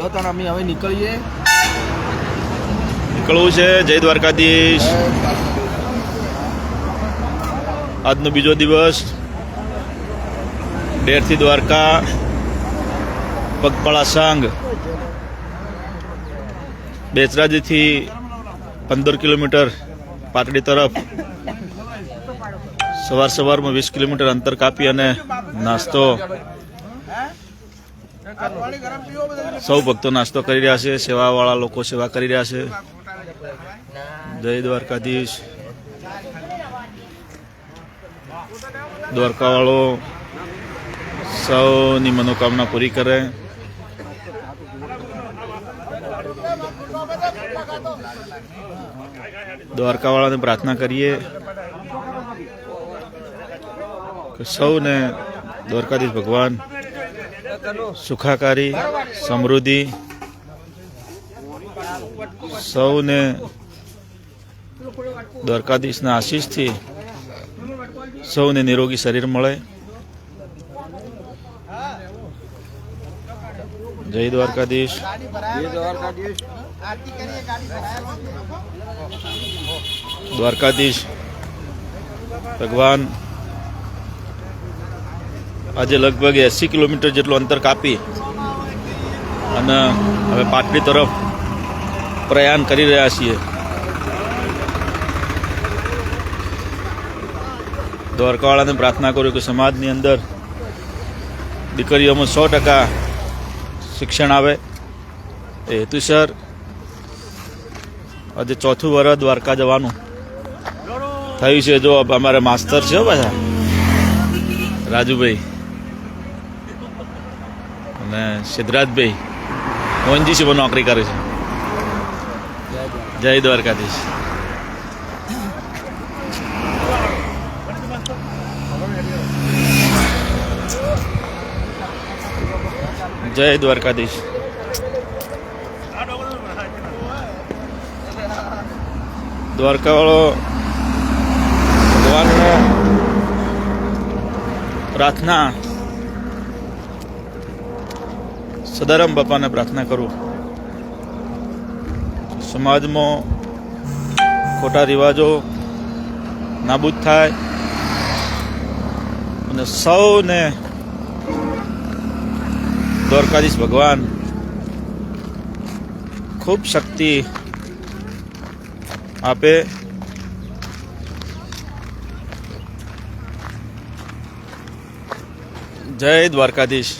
જો તને અમે હવે નીકળવું છે. જય દ્વારકાધીશ. આજનો બીજો દિવસ. ડેરથી દ્વારકા પગપાળા સંઘ બેચરાજીથી 15 કિલોમીટર પાટડી તરફ સવારમાં 20 કિલોમીટર અંતર કાપી અને નાસ્તો સૌ ભક્તો નાસ્તો કરી રહ્યા છે. સેવાવાળા લોકો સેવા કરી રહ્યા છે. જય દ્વારકાધીશ. દ્વારકાવાળો સૌની મનોકામના પૂરી કરે. દ્વારકાવાળાને પ્રાર્થના કરીએ કે સૌને દ્વારકાધીશ ભગવાન સુખાકારી સમૃદ્ધિ, સૌને દ્વારકાધીશના આશીષથી સૌને નિરોગી શરીર મળે. જય દ્વારકાધીશ. દ્વારકાધીશ ભગવાન આજે લગભગ 80 કિલોમીટર જેટલું અંતર કાપી અને હવે પાટડી તરફ પ્રયાણ કરી રહ્યા છીએ. દ્વારકાવાળાને પ્રાર્થના કરું કે સમાજની અંદર દીકરીઓમાં 100% શિક્ષણ આવે એ હેતુસર આજે 4થું વર્ષ દ્વારકા જવાનું થયું છે. જો અમારા માસ્તર છે પાછા રાજુભાઈ અને સિદ્ધરાજભાઈ ઓએનજીસીમાં નોકરી કરે છે. જય દ્વારકાધીશ. જય દ્વારકાધીશ. દ્વારકાવાળો ભગવાનને પ્રાર્થના, સદારામ બાપાને પ્રાર્થના કરું સમાજમાં ખોટા રિવાજો નાબૂદ થાય અને સૌને દ્વારકાધીશ ભગવાન ખૂબ શક્તિ આપે. જય દ્વારકાધીશ.